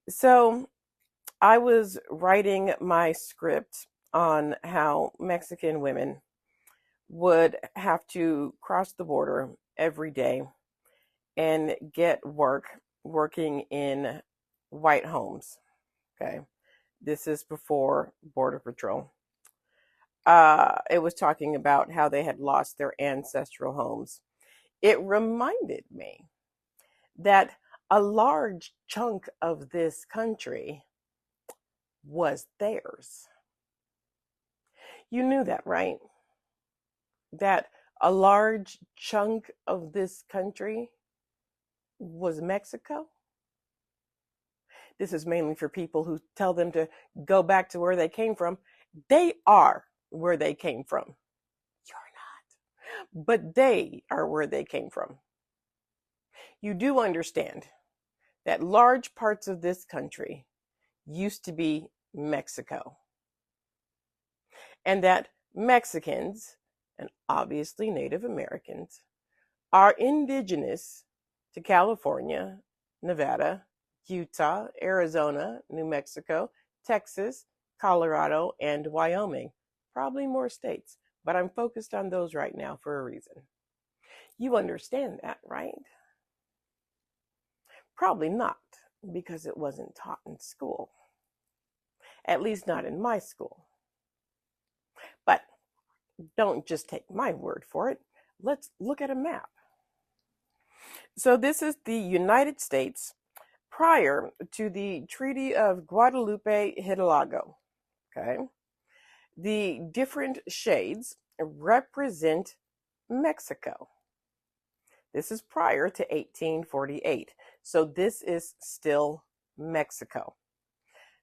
So I was writing my script on how Mexican women would have to cross the border every day and get working in white homes. Okay. This is before Border Patrol. It was talking about how they had lost their ancestral homes. It reminded me that a large chunk of this country was theirs. You knew that, right? That a large chunk of this country was Mexico. This is mainly for people who tell them to go back to where they came from. They are where they came from. You're not. But they are where they came from. You do understand that large parts of this country used to be Mexico, and that Mexicans, and obviously Native Americans, are indigenous to California, Nevada, Utah, Arizona, New Mexico, Texas, Colorado, and Wyoming. Probably more states, but I'm focused on those right now for a reason. You understand that, right? Probably not, because it wasn't taught in school. At least not in my school. But don't just take my word for it. Let's look at a map. So this is the United States prior to the Treaty of Guadalupe Hidalgo. Okay. The different shades represent Mexico. This is prior to 1848. So this is still Mexico.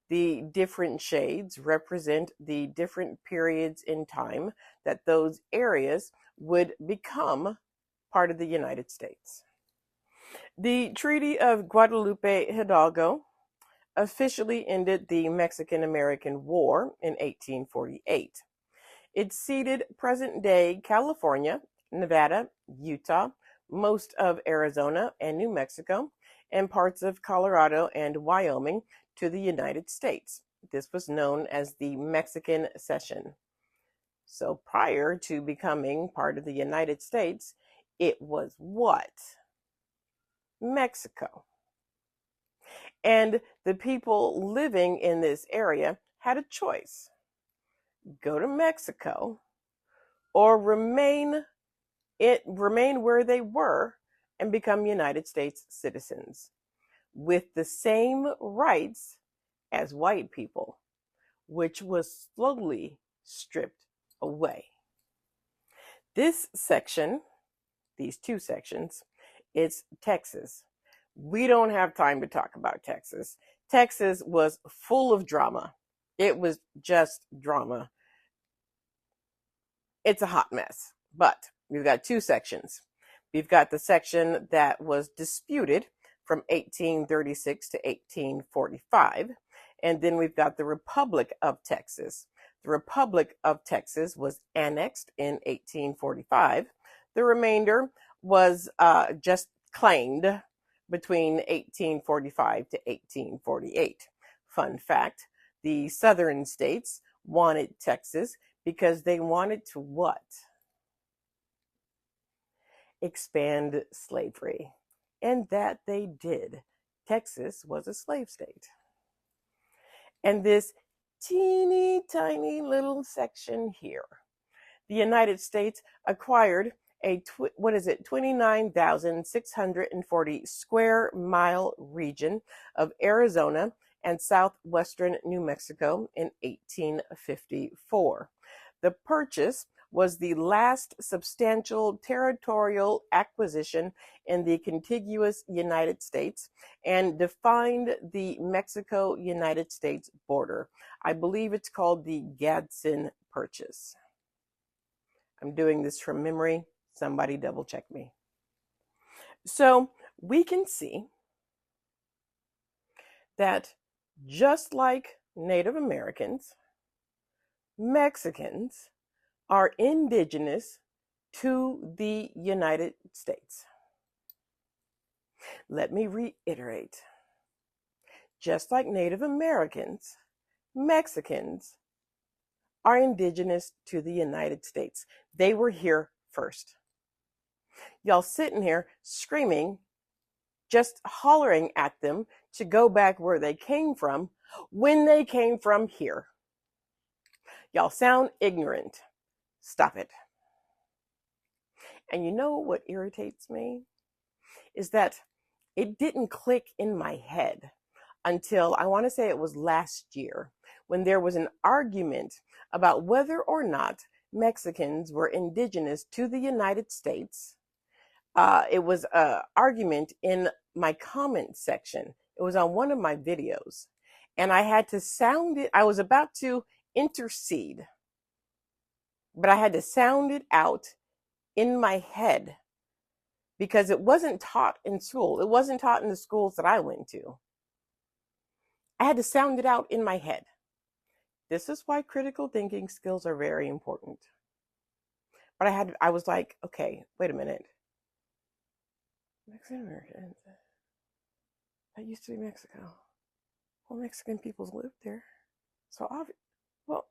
The different shades represent the different periods in time that those areas would become part of the United States. The Treaty of Guadalupe Hidalgo officially ended the Mexican-American War in 1848. It ceded present-day California, Nevada, Utah, most of Arizona and New Mexico, and parts of Colorado and Wyoming to the United States. This was known as the Mexican Cession. So prior to becoming part of the United States, it was what? Mexico. And the people living in this area had a choice: go to Mexico or remain where they were and become United States citizens with the same rights as white people, which was slowly stripped away. This section, these two sections, it's Texas. We don't have time to talk about Texas. Texas was full of drama. It was just drama. It's a hot mess, but we've got two sections. We've got the section that was disputed from 1836 to 1845, and then we've got the Republic of Texas. The Republic of Texas was annexed in 1845. The remainder was just claimed between 1845 to 1848. Fun fact, the southern states wanted Texas because they wanted to what? Expand slavery. And that they did. Texas was a slave state. And this teeny tiny little section here, the United States acquired a 29,640 square mile region of Arizona and southwestern New Mexico in 1854. The purchase was the last substantial territorial acquisition in the contiguous United States and defined the Mexico-United States border. I believe it's called the Gadsden Purchase. I'm doing this from memory. Somebody double check me. So we can see that just like Native Americans, Mexicans are indigenous to the United States. Let me reiterate. just like Native Americans, Mexicans are indigenous to the United States. They were here first. Y'all sitting here screaming, just hollering at them to go back where they came from when they came from here. Y'all sound ignorant. Stop it. And you know what irritates me? Is that it didn't click in my head until I want to say it was last year when there was an argument about whether or not Mexicans were indigenous to the United States. It was an argument in my comment section. It was on one of my videos. And I had to sound it. I was about to intercede, but I had to sound it out in my head because it wasn't taught in school. It wasn't taught in the schools that I went to. I had to sound it out in my head. This is why critical thinking skills are very important. But I was like, okay, wait a minute. Mexican Americans. That used to be Mexico. Well, Mexican peoples lived there. So, well,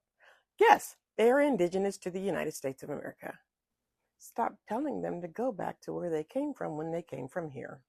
yes, they are indigenous to the United States of America. Stop telling them to go back to where they came from when they came from here.